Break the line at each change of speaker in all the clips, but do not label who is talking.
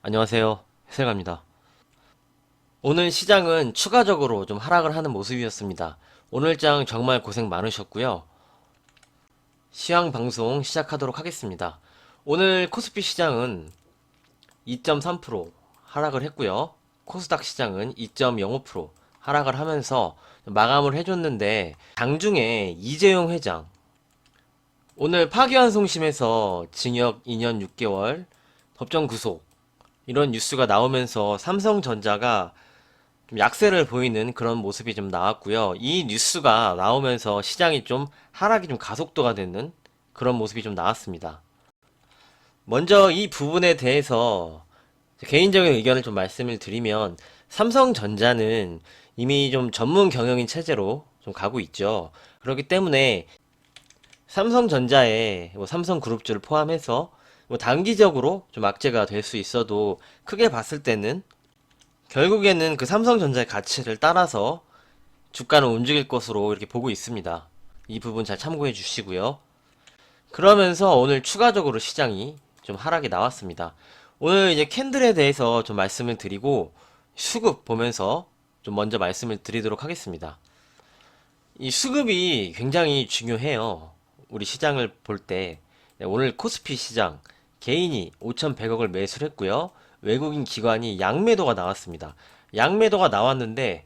안녕하세요. 해설가입니다. 오늘 시장은 추가적으로 좀 하락을 하는 모습이었습니다. 오늘장 정말 고생 많으셨고요. 시황 방송 시작하도록 하겠습니다. 오늘 코스피 시장은 2.3% 하락을 했고요. 코스닥 시장은 2.05% 하락을 하면서 마감을 해줬는데 장중에 이재용 회장 오늘 파기환송심에서 징역 2년 6개월 법정 구속 이런 뉴스가 나오면서 삼성전자가 좀 약세를 보이는 그런 모습이 좀 나왔고요. 이 뉴스가 나오면서 시장이 좀 하락이 좀 가속도가 되는 그런 모습이 좀 나왔습니다. 먼저 이 부분에 대해서 개인적인 의견을 좀 말씀을 드리면 삼성전자는 이미 좀 전문 경영인 체제로 좀 가고 있죠. 그렇기 때문에 삼성전자의 뭐 삼성그룹주를 포함해서 뭐 단기적으로 좀 악재가 될 수 있어도 크게 봤을 때는 결국에는 그 삼성전자의 가치를 따라서 주가는 움직일 것으로 이렇게 보고 있습니다. 이 부분 잘 참고해 주시고요. 그러면서 오늘 추가적으로 시장이 좀 하락이 나왔습니다. 오늘 이제 캔들에 대해서 좀 말씀을 드리고 수급 보면서 좀 먼저 말씀을 드리도록 하겠습니다. 이 수급이 굉장히 중요해요. 우리 시장을 볼 때. 오늘 코스피 시장 개인이 5,100억을 매수를 했고요. 외국인 기관이 양매도가 나왔습니다. 양매도가 나왔는데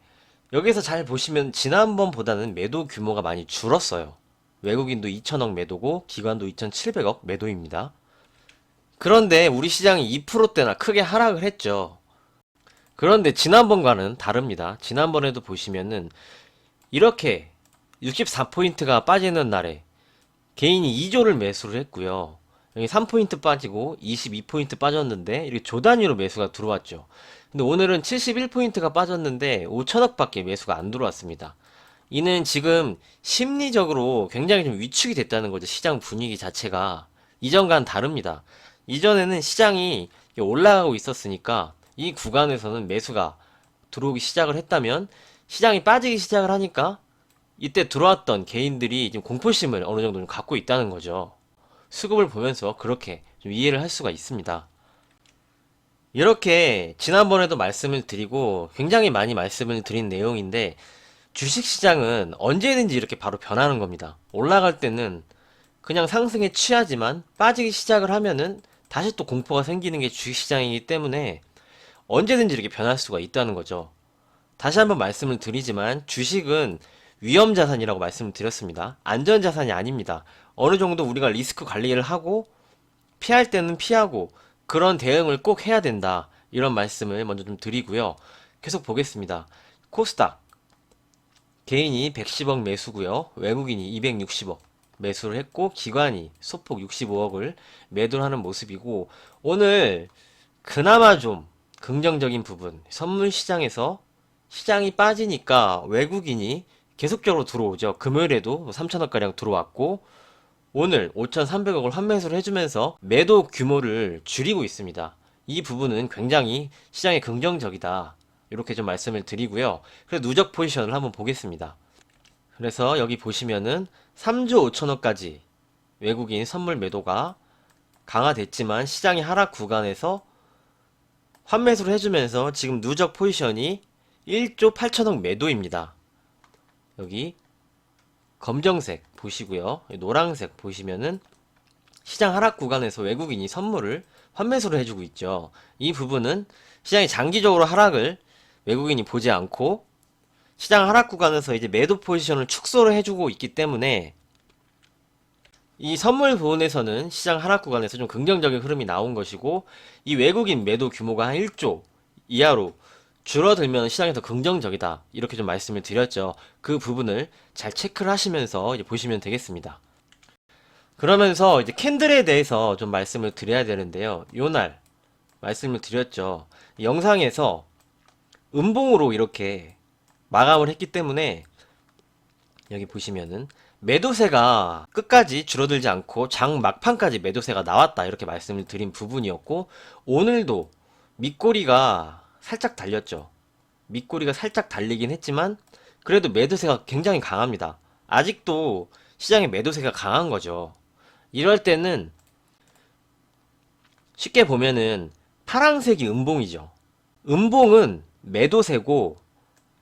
여기서 잘 보시면 지난번보다는 매도 규모가 많이 줄었어요. 외국인도 2천억 매도고 기관도 2,700억 매도입니다. 그런데 우리 시장이 2%대나 크게 하락을 했죠. 그런데 지난번과는 다릅니다. 지난번에도 보시면은 이렇게 64포인트가 빠지는 날에 개인이 2조를 매수를 했고요. 여기 3포인트 빠지고 22포인트 빠졌는데 이렇게 조 단위로 매수가 들어왔죠. 근데 오늘은 71포인트가 빠졌는데 5천억 밖에 매수가 안 들어왔습니다. 이는 지금 심리적으로 굉장히 좀 위축이 됐다는 거죠. 시장 분위기 자체가. 이전과는 다릅니다. 이전에는 시장이 올라가고 있었으니까 이 구간에서는 매수가 들어오기 시작을 했다면 시장이 빠지기 시작을 하니까 이때 들어왔던 개인들이 지금 공포심을 어느 정도 좀 갖고 있다는 거죠. 수급을 보면서 그렇게 좀 이해를 할 수가 있습니다. 이렇게 지난번에도 말씀을 드리고 굉장히 많이 말씀을 드린 내용인데 주식시장은 언제든지 이렇게 바로 변하는 겁니다. 올라갈 때는 그냥 상승에 취하지만 빠지기 시작을 하면은 다시 또 공포가 생기는 게 주식시장이기 때문에 언제든지 이렇게 변할 수가 있다는 거죠. 다시 한번 말씀을 드리지만 주식은 위험자산이라고 말씀을 드렸습니다. 안전자산이 아닙니다. 어느 정도 우리가 리스크 관리를 하고 피할 때는 피하고 그런 대응을 꼭 해야 된다. 이런 말씀을 먼저 좀 드리고요. 계속 보겠습니다. 코스닥 개인이 110억 매수고요. 외국인이 260억 매수를 했고 기관이 소폭 65억을 매도를 하는 모습이고 오늘 그나마 좀 긍정적인 부분 선물 시장에서 시장이 빠지니까 외국인이 계속적으로 들어오죠. 금요일에도 3천억가량 들어왔고 오늘 5,300억을 환매수를 해주면서 매도 규모를 줄이고 있습니다. 이 부분은 굉장히 시장에 긍정적이다. 이렇게 좀 말씀을 드리고요. 그래서 누적 포지션을 한번 보겠습니다. 그래서 여기 보시면은 3조 5천억까지 외국인 선물 매도가 강화됐지만 시장이 하락 구간에서 환매수를 해주면서 지금 누적 포지션이 1조 8천억 매도입니다. 여기 검정색 보시고요. 노란색 보시면은 시장 하락 구간에서 외국인이 선물을 환매수를 해주고 있죠. 이 부분은 시장이 장기적으로 하락을 외국인이 보지 않고 시장 하락 구간에서 이제 매도 포지션을 축소를 해주고 있기 때문에 이 선물 부분에서는 시장 하락 구간에서 좀 긍정적인 흐름이 나온 것이고 이 외국인 매도 규모가 한 1조 이하로 줄어들면 시장이 더 긍정적이다. 이렇게 좀 말씀을 드렸죠. 그 부분을 잘 체크를 하시면서 이제 보시면 되겠습니다. 그러면서 이제 캔들에 대해서 좀 말씀을 드려야 되는데요. 요날 말씀을 드렸죠. 이 영상에서 음봉으로 이렇게 마감을 했기 때문에 여기 보시면은 매도세가 끝까지 줄어들지 않고 장 막판까지 매도세가 나왔다 이렇게 말씀을 드린 부분이었고 오늘도 밑꼬리가 살짝 달렸죠. 밑꼬리가 살짝 달리긴 했지만 그래도 매도세가 굉장히 강합니다. 아직도 시장의 매도세가 강한 거죠. 이럴 때는 쉽게 보면은 파란색이 음봉이죠. 음봉은 매도세고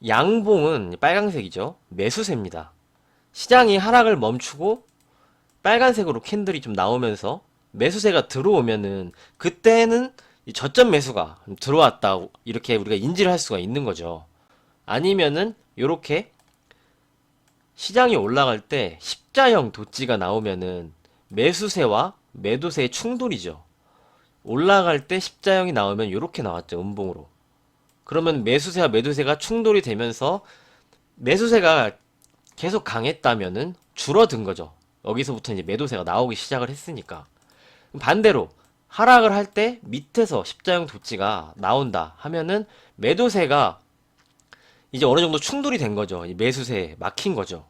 양봉은 빨강색이죠. 매수세입니다. 시장이 하락을 멈추고 빨간색으로 캔들이 좀 나오면서 매수세가 들어오면은 그때는 이 저점 매수가 들어왔다 이렇게 우리가 인지를 할 수가 있는 거죠. 아니면은 요렇게 시장이 올라갈 때 십자형 도지가 나오면은 매수세와 매도세의 충돌이죠. 올라갈 때 십자형이 나오면 요렇게 나왔죠. 음봉으로. 그러면 매수세와 매도세가 충돌이 되면서 매수세가 계속 강했다면은 줄어든 거죠. 여기서부터 이제 매도세가 나오기 시작을 했으니까. 반대로 하락을 할 때 밑에서 십자형 도지가 나온다 하면은 매도세가 이제 어느 정도 충돌이 된 거죠. 이 매수세에 막힌 거죠.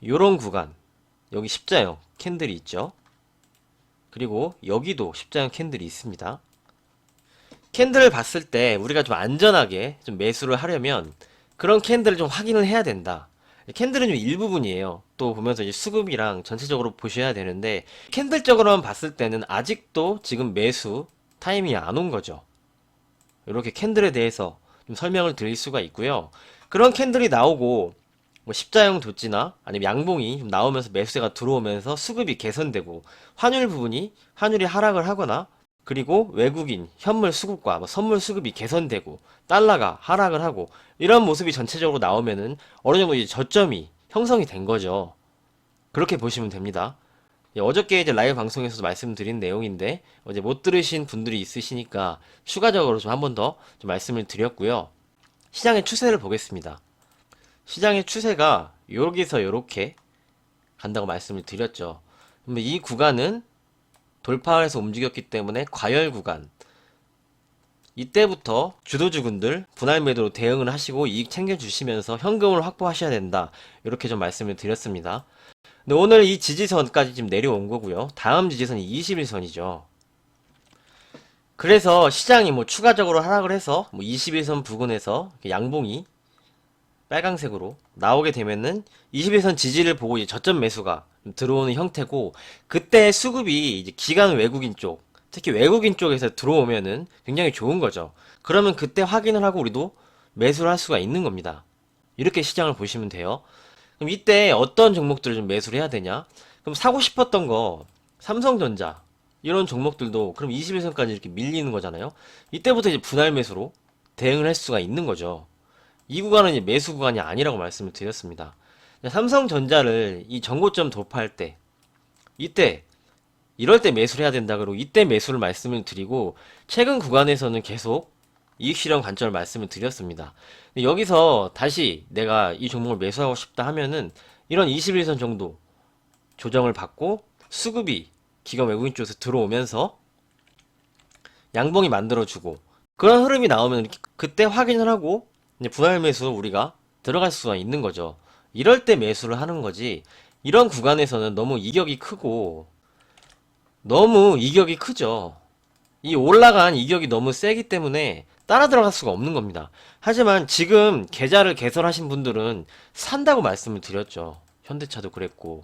요런 구간, 여기 십자형 캔들이 있죠. 그리고 여기도 십자형 캔들이 있습니다. 캔들을 봤을 때 우리가 좀 안전하게 좀 매수를 하려면 그런 캔들을 좀 확인을 해야 된다. 캔들은 좀 일부분이에요. 또 보면서 이제 수급이랑 전체적으로 보셔야 되는데 캔들적으로만 봤을 때는 아직도 지금 매수 타이밍이 안 온 거죠. 이렇게 캔들에 대해서 좀 설명을 드릴 수가 있고요. 그런 캔들이 나오고 뭐 십자형 도지나 아니면 양봉이 좀 나오면서 매수세가 들어오면서 수급이 개선되고 환율이 하락을 하거나 그리고 외국인 현물 수급과 뭐 선물 수급이 개선되고 달러가 하락을 하고 이런 모습이 전체적으로 나오면은 어느 정도 이제 저점이 형성이 된 거죠. 그렇게 보시면 됩니다. 어저께 이제 라이브 방송에서도 말씀드린 내용인데 어제 못 들으신 분들이 있으시니까 추가적으로 좀 한 번 더 좀 말씀을 드렸고요. 시장의 추세를 보겠습니다. 시장의 추세가 여기서 이렇게 간다고 말씀을 드렸죠. 그러면 이 구간은 돌파해서 움직였기 때문에 과열 구간. 이때부터 주도주군들 분할 매도로 대응을 하시고 이익 챙겨주시면서 현금을 확보하셔야 된다. 이렇게 좀 말씀을 드렸습니다. 근데 오늘 이 지지선까지 지금 내려온 거고요. 다음 지지선이 21선이죠. 그래서 시장이 뭐 추가적으로 하락을 해서 뭐 21선 부근에서 양봉이 빨강색으로 나오게 되면은 21선 지지를 보고 이제 저점 매수가 들어오는 형태고 그때 수급이 이제 기관 외국인 쪽 특히 외국인 쪽에서 들어오면은 굉장히 좋은 거죠. 그러면 그때 확인을 하고 우리도 매수를 할 수가 있는 겁니다. 이렇게 시장을 보시면 돼요. 그럼 이때 어떤 종목들을 좀 매수를 해야 되냐? 그럼 사고 싶었던 거 삼성전자 이런 종목들도 그럼 21선까지 이렇게 밀리는 거잖아요. 이때부터 이제 분할 매수로 대응을 할 수가 있는 거죠. 이 구간은 이제 매수 구간이 아니라고 말씀을 드렸습니다. 삼성전자를 이 전고점 돌파할 때 이때 이럴 때 매수를 해야 된다 그러고 이때 매수를 말씀을 드리고 최근 구간에서는 계속 이익 실현 관점을 말씀을 드렸습니다. 근데 여기서 다시 내가 이 종목을 매수하고 싶다 하면은 이런 21선 정도 조정을 받고 수급이 기관 외국인 쪽에서 들어오면서 양봉이 만들어주고 그런 흐름이 나오면 이렇게 그때 확인을 하고 이제 분할 매수 우리가 들어갈 수가 있는 거죠. 이럴 때 매수를 하는 거지. 이런 구간에서는 너무 이격이 크고 너무 이격이 크죠. 이 올라간 이격이 너무 세기 때문에 따라 들어갈 수가 없는 겁니다. 하지만 지금 계좌를 개설하신 분들은 산다고 말씀을 드렸죠. 현대차도 그랬고.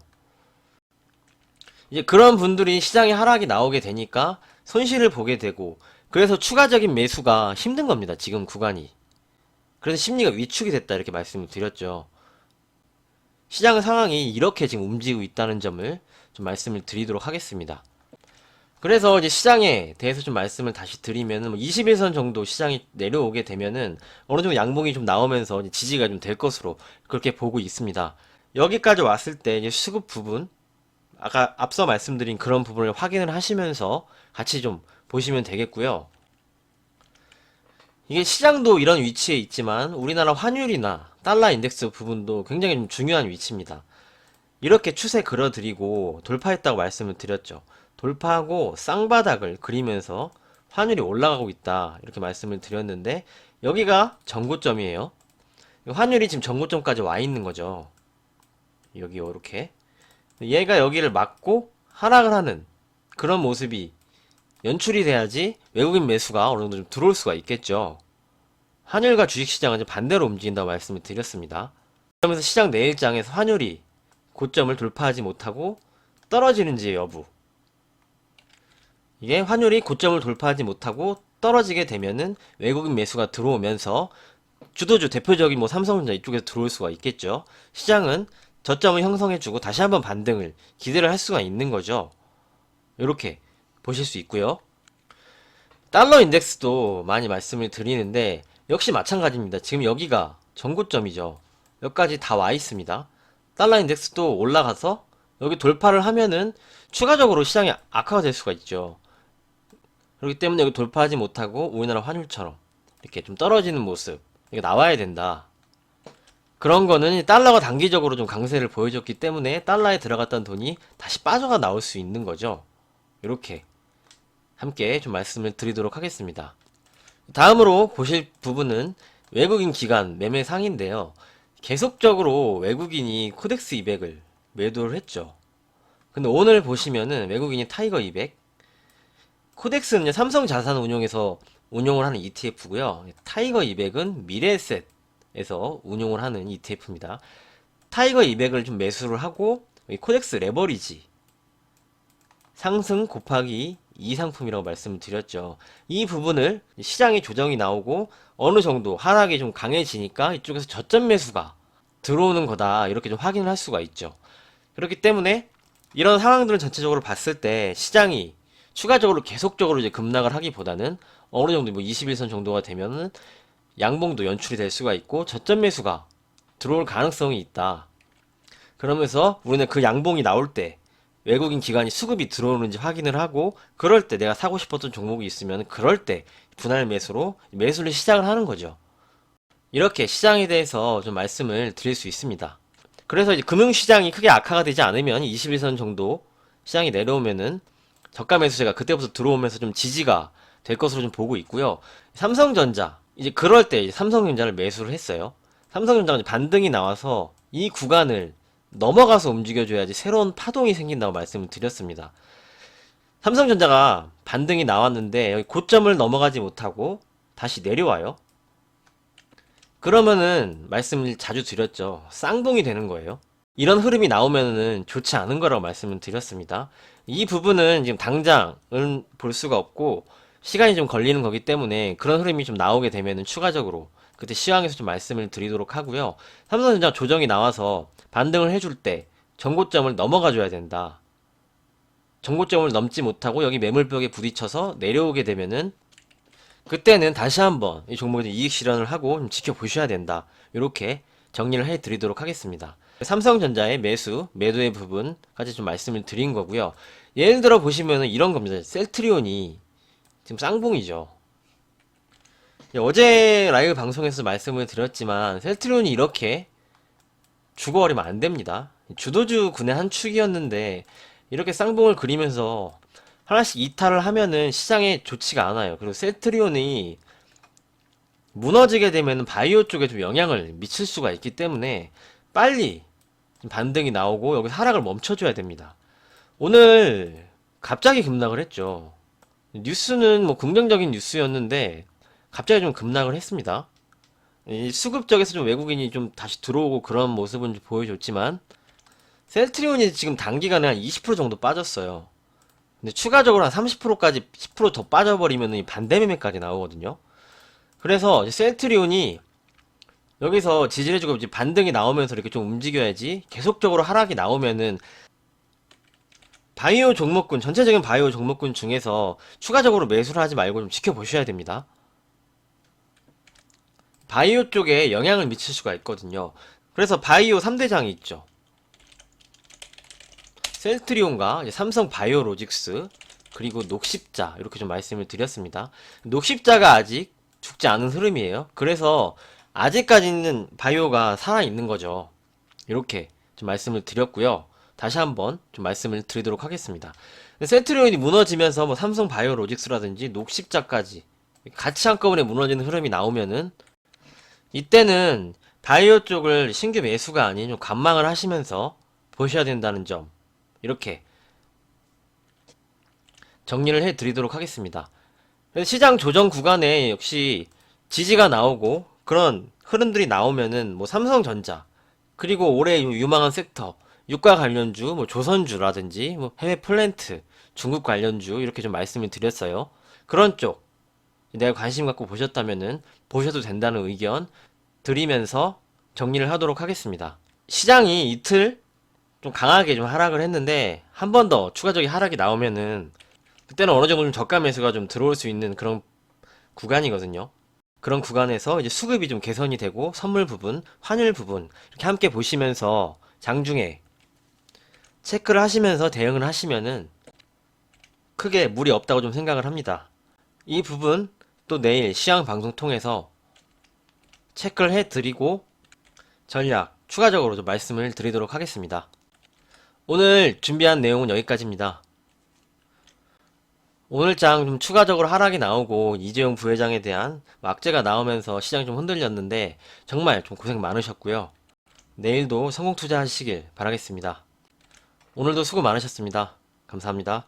이제 그런 분들이 시장에 하락이 나오게 되니까 손실을 보게 되고 그래서 추가적인 매수가 힘든 겁니다. 지금 구간이. 그래서 심리가 위축이 됐다 이렇게 말씀을 드렸죠. 시장 상황이 이렇게 지금 움직이고 있다는 점을 좀 말씀을 드리도록 하겠습니다. 그래서 이제 시장에 대해서 좀 말씀을 다시 드리면은 21선 정도 시장이 내려오게 되면은 어느 정도 양봉이 좀 나오면서 이제 지지가 좀 될 것으로 그렇게 보고 있습니다. 여기까지 왔을 때 이제 수급 부분 아까 앞서 말씀드린 그런 부분을 확인을 하시면서 같이 좀 보시면 되겠고요. 이게 시장도 이런 위치에 있지만 우리나라 환율이나 달러 인덱스 부분도 굉장히 좀 중요한 위치입니다. 이렇게 추세 그려드리고 돌파했다고 말씀을 드렸죠. 돌파하고 쌍바닥을 그리면서 환율이 올라가고 있다 이렇게 말씀을 드렸는데 여기가 전고점이에요. 환율이 지금 전고점까지 와 있는 거죠. 여기 이렇게 얘가 여기를 막고 하락을 하는 그런 모습이 연출이 돼야지 외국인 매수가 어느 정도 좀 들어올 수가 있겠죠. 환율과 주식시장은 이제 반대로 움직인다고 말씀을 드렸습니다. 그러면서 시장 내일장에서 환율이 고점을 돌파하지 못하고 떨어지는지의 여부. 이게 환율이 고점을 돌파하지 못하고 떨어지게 되면은 외국인 매수가 들어오면서 주도주 대표적인 뭐 삼성전자 이쪽에서 들어올 수가 있겠죠. 시장은 저점을 형성해주고 다시 한번 반등을 기대를 할 수가 있는 거죠. 이렇게 보실 수 있고요. 달러 인덱스도 많이 말씀을 드리는데 역시 마찬가지입니다. 지금 여기가 전고점이죠. 여기까지 다 와 있습니다. 달러 인덱스도 올라가서 여기 돌파를 하면은 추가적으로 시장이 악화가 될 수가 있죠. 그렇기 때문에 여기 돌파하지 못하고 우리나라 환율처럼 이렇게 좀 떨어지는 모습 이게 나와야 된다. 그런 거는 달러가 단기적으로 좀 강세를 보여줬기 때문에 달러에 들어갔던 돈이 다시 빠져가 나올 수 있는 거죠. 이렇게 함께 좀 말씀을 드리도록 하겠습니다. 다음으로 보실 부분은 외국인 기관 매매 상인데요. 계속적으로 외국인이 코덱스 200을 매도를 했죠. 근데 오늘 보시면은 외국인이 타이거 200, 코덱스는 삼성자산운용에서 운용을 하는 ETF고요. 타이거 200은 미래에셋에서 운용을 하는 ETF입니다. 타이거 200을 좀 매수를 하고 코덱스 레버리지 상승 곱하기 2 상품이라고 말씀을 드렸죠. 이 부분을 시장에 조정이 나오고 어느 정도 하락이 좀 강해지니까 이쪽에서 저점 매수가 들어오는 거다 이렇게 좀 확인을 할 수가 있죠. 그렇기 때문에 이런 상황들을 전체적으로 봤을 때 시장이 추가적으로 계속적으로 이제 급락을 하기보다는 어느 정도 뭐 21선 정도가 되면은 양봉도 연출이 될 수가 있고 저점 매수가 들어올 가능성이 있다. 그러면서 우리는 그 양봉이 나올 때 외국인 기관이 수급이 들어오는지 확인을 하고 그럴 때 내가 사고 싶었던 종목이 있으면 그럴 때 분할 매수로 매수를 시작을 하는 거죠. 이렇게 시장에 대해서 좀 말씀을 드릴 수 있습니다. 그래서 이제 금융시장이 크게 악화가 되지 않으면 21선 정도 시장이 내려오면은 저가 매수세가 그때부터 들어오면서 좀 지지가 될 것으로 좀 보고 있고요. 삼성전자 이제 그럴 때 이제 삼성전자를 매수를 했어요. 삼성전자가 이제 반등이 나와서 이 구간을 넘어가서 움직여줘야지 새로운 파동이 생긴다고 말씀을 드렸습니다. 삼성전자가 반등이 나왔는데 여기 고점을 넘어가지 못하고 다시 내려와요. 그러면은 말씀을 자주 드렸죠. 쌍봉이 되는 거예요. 이런 흐름이 나오면은 좋지 않은 거라고 말씀을 드렸습니다. 이 부분은 지금 당장은 볼 수가 없고 시간이 좀 걸리는 거기 때문에 그런 흐름이 좀 나오게 되면은 추가적으로 그때 시황에서 좀 말씀을 드리도록 하고요. 삼성전자 조정이 나와서 반등을 해줄 때 전고점을 넘어가 줘야 된다. 전고점을 넘지 못하고 여기 매물벽에 부딪혀서 내려오게 되면은 그때는 다시 한번 이 종목에 이익 실현을 하고 좀 지켜보셔야 된다. 이렇게 정리를 해 드리도록 하겠습니다. 삼성전자의 매도의 부분까지 좀 말씀을 드린 거고요. 예를 들어 보시면은 이런 겁니다. 셀트리온이 지금 쌍봉이죠. 어제 라이브 방송에서 말씀을 드렸지만 셀트리온이 이렇게 죽어버리면 안 됩니다. 주도주 군의 한 축이었는데 이렇게 쌍봉을 그리면서 하나씩 이탈을 하면은 시장에 좋지가 않아요. 그리고 셀트리온이 무너지게 되면 바이오 쪽에 좀 영향을 미칠 수가 있기 때문에 빨리 반등이 나오고 여기서 하락을 멈춰줘야 됩니다. 오늘 갑자기 급락을 했죠. 뉴스는 뭐 긍정적인 뉴스였는데 갑자기 좀 급락을 했습니다. 이 수급 쪽에서 좀 외국인이 좀 다시 들어오고 그런 모습은 좀 보여줬지만 셀트리온이 지금 단기간에 한 20% 정도 빠졌어요. 근데 추가적으로 한 30%까지 10%더 빠져버리면 이 반대 매매까지 나오거든요. 그래서 셀트리온이 여기서 지지해주고 이제 반등이 나오면서 이렇게 좀 움직여야지 계속적으로 하락이 나오면은 바이오 종목군 전체적인 바이오 종목군 중에서 추가적으로 매수를 하지 말고 좀 지켜보셔야 됩니다. 바이오 쪽에 영향을 미칠 수가 있거든요. 그래서 바이오 3대장이 있죠. 셀트리온과 삼성 바이오로직스 그리고 녹십자 이렇게 좀 말씀을 드렸습니다. 녹십자가 아직 죽지 않은 흐름이에요. 그래서 아직까지는 바이오가 살아있는 거죠. 이렇게 좀 말씀을 드렸고요. 다시 한번 좀 말씀을 드리도록 하겠습니다. 셀트리온이 무너지면서 뭐 삼성 바이오로직스라든지 녹십자까지 같이 한꺼번에 무너지는 흐름이 나오면은 이때는 바이오 쪽을 신규 매수가 아닌 좀 관망을 하시면서 보셔야 된다는 점 이렇게 정리를 해 드리도록 하겠습니다. 시장 조정 구간에 역시 지지가 나오고 그런 흐름들이 나오면은 뭐 삼성전자 그리고 올해 유망한 섹터 유가 관련주 뭐 조선주라든지 뭐 해외 플랜트 중국 관련주 이렇게 좀 말씀을 드렸어요. 그런 쪽 내가 관심 갖고 보셨다면은 보셔도 된다는 의견 드리면서 정리를 하도록 하겠습니다. 시장이 이틀 좀 강하게 좀 하락을 했는데 한 번 더 추가적인 하락이 나오면은 그때는 어느 정도 좀 저가 매수가 좀 들어올 수 있는 그런 구간이거든요. 그런 구간에서 이제 수급이 좀 개선이 되고 선물 부분, 환율 부분 이렇게 함께 보시면서 장중에 체크를 하시면서 대응을 하시면은 크게 무리 없다고 좀 생각을 합니다. 이 부분 또 내일 시황 방송 통해서 체크를 해드리고 전략 추가적으로 좀 말씀을 드리도록 하겠습니다. 오늘 준비한 내용은 여기까지입니다. 오늘 장 좀 추가적으로 하락이 나오고 이재용 부회장에 대한 악재가 나오면서 시장이 좀 흔들렸는데 정말 좀 고생 많으셨고요. 내일도 성공 투자하시길 바라겠습니다. 오늘도 수고 많으셨습니다. 감사합니다.